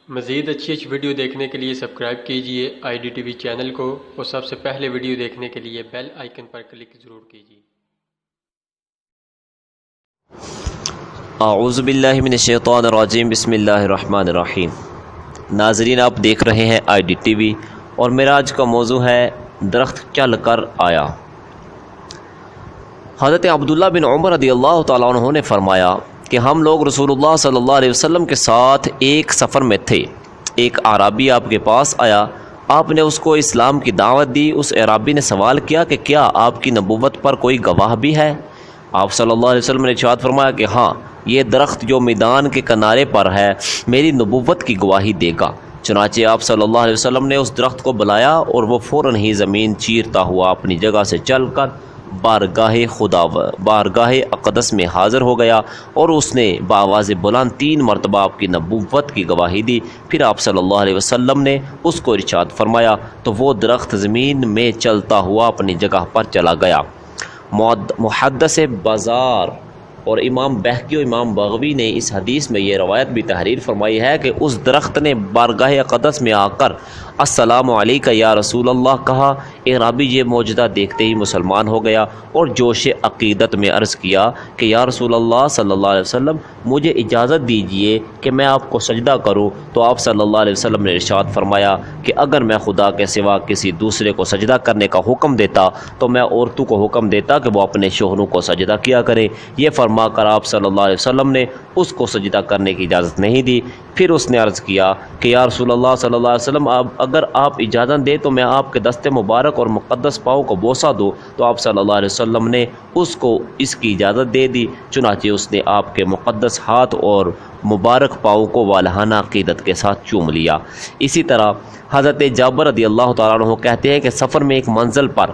مزید اچھی ویڈیو دیکھنے کے لیے سبسکرائب کیجیے IDTV چینل کو، اور سب سے پہلے ویڈیو دیکھنے کے لیے بیل آئیکن پر کلک ضرور کیجیے۔ اعوذ باللہ من الشیطان الرجیم، بسم اللہ الرحمن الرحیم۔ ناظرین، آپ دیکھ رہے ہیں IDTV، اور میرا آج کا موضوع ہے درخت چل کر آیا۔ حضرت عبداللہ بن عمر رضی اللہ تعالیٰ عنہ نے فرمایا کہ ہم لوگ رسول اللہ صلی اللہ علیہ وسلم کے ساتھ ایک سفر میں تھے۔ ایک اعرابی آپ کے پاس آیا، آپ نے اس کو اسلام کی دعوت دی۔ اس اعرابی نے سوال کیا کہ کیا آپ کی نبوت پر کوئی گواہ بھی ہے؟ آپ صلی اللہ علیہ وسلم نے ارشاد فرمایا کہ ہاں، یہ درخت جو میدان کے کنارے پر ہے میری نبوت کی گواہی دے گا۔ چنانچہ آپ صلی اللہ علیہ وسلم نے اس درخت کو بلایا، اور وہ فوراً ہی زمین چیرتا ہوا اپنی جگہ سے چل کر بارگاہ اقدس میں حاضر ہو گیا، اور اس نے بآواز بلند 3 مرتبہ آپ کی نبوت کی گواہی دی۔ پھر آپ صلی اللہ علیہ وسلم نے اس کو ارشاد فرمایا تو وہ درخت زمین میں چلتا ہوا اپنی جگہ پر چلا گیا۔ محدث بازار اور امام بہقی و امام بغوی نے اس حدیث میں یہ روایت بھی تحریر فرمائی ہے کہ اس درخت نے بارگاہ اقدس میں آ کر السلام علیکہ یا رسول اللہ کہا۔ اعرابی یہ معجزہ دیکھتے ہی مسلمان ہو گیا، اور جوش عقیدت میں عرض کیا کہ یا رسول اللہ صلی اللہ علیہ وسلم، مجھے اجازت دیجیے کہ میں آپ کو سجدہ کروں۔ تو آپ صلی اللہ علیہ وسلم نے ارشاد فرمایا کہ اگر میں خدا کے سوا کسی دوسرے کو سجدہ کرنے کا حکم دیتا تو میں عورتوں کو حکم دیتا کہ وہ اپنے شوہروں کو سجدہ کیا کریں۔ یہ فرما کر آپ صلی اللہ علیہ وسلم نے اس کو سجدہ کرنے کی اجازت نہیں دی۔ پھر اس نے عرض کیا کہ یا رسول اللہ صلی اللہ علیہ وسلم، اگر آپ اجازت دیں تو میں آپ کے دست مبارک اور مقدس پاؤں کو بوسہ دوں۔ تو آپ صلی اللہ علیہ وسلم نے اس کو اس کی اجازت دے دی۔ چنانچہ اس نے آپ کے مقدس ہاتھ اور مبارک پاؤں کو والہانہ عقیدت کے ساتھ چوم لیا۔ اسی طرح حضرت جابر رضی اللہ تعالیٰ عنہ کہتے ہیں کہ سفر میں ایک منزل پر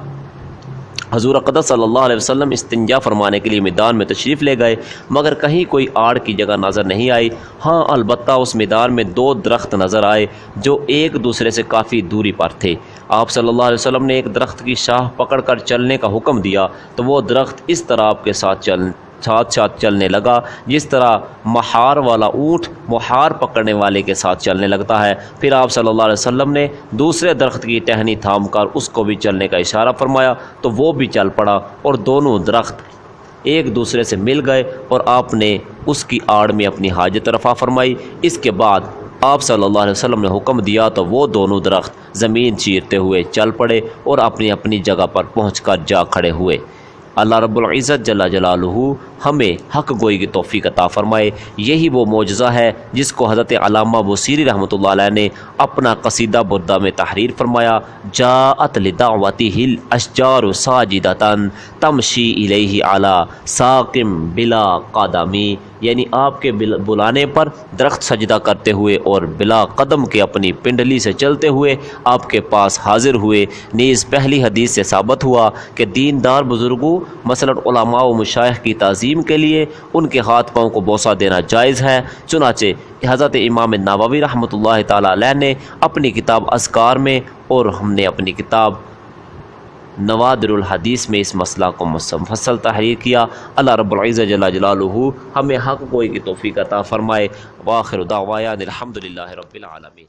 حضور اقدس صلی اللہ علیہ وسلم استنجا فرمانے کے لیے میدان میں تشریف لے گئے، مگر کہیں کوئی آڑ کی جگہ نظر نہیں آئی۔ ہاں، البتہ اس میدان میں 2 درخت نظر آئے جو ایک دوسرے سے کافی دوری پر تھے۔ آپ صلی اللہ علیہ وسلم نے ایک درخت کی شاخ پکڑ کر چلنے کا حکم دیا تو وہ درخت اس طرح آپ کے ساتھ چلنے لگا جس طرح مہار والا اونٹ مہار پکڑنے والے کے ساتھ چلنے لگتا ہے۔ پھر آپ صلی اللہ علیہ وسلم نے دوسرے درخت کی ٹہنی تھام کر اس کو بھی چلنے کا اشارہ فرمایا تو وہ بھی چل پڑا، اور دونوں درخت ایک دوسرے سے مل گئے، اور آپ نے اس کی آڑ میں اپنی حاجت رفع فرمائی۔ اس کے بعد آپ صلی اللہ علیہ وسلم نے حکم دیا تو وہ دونوں درخت زمین چیرتے ہوئے چل پڑے اور اپنی اپنی جگہ پر پہنچ کر جا کھڑے ہوئے۔ اللہ رب العزت جل جلالہ ہمیں حق گوئی کی توفیق عطا فرمائے۔ یہی وہ معجزہ ہے جس کو حضرت علامہ بوصیری رحمۃ اللہ علیہ نے اپنا قصیدہ بردہ میں تحریر فرمایا۔ جاءت لدعوتہ الاشجار ساجدۃ تمشی الیہ علی ساق بلا قدمی، یعنی آپ کے بلانے پر درخت سجدہ کرتے ہوئے اور بلا قدم کے اپنی پنڈلی سے چلتے ہوئے آپ کے پاس حاضر ہوئے۔ نیز پہلی حدیث سے ثابت ہوا کہ دیندار بزرگوں مثلاً علماء و مشائخ کی تعظیم کے لیے ان کے ہاتھ پاؤں کو بوسہ دینا جائز ہے۔ چنانچہ حضرت امام نووی رحمۃ اللہ تعالیٰ علیہ نے اپنی کتاب اذکار میں، اور ہم نے اپنی کتاب نوادر الحدیث میں اس مسئلہ کو مفصل تحریر کیا۔ اللہ رب العزت جل جلالہ ہمیں حق گوئی کی توفیق عطا فرمائے۔ وآخر دعوانا الحمد للہ رب العالمین۔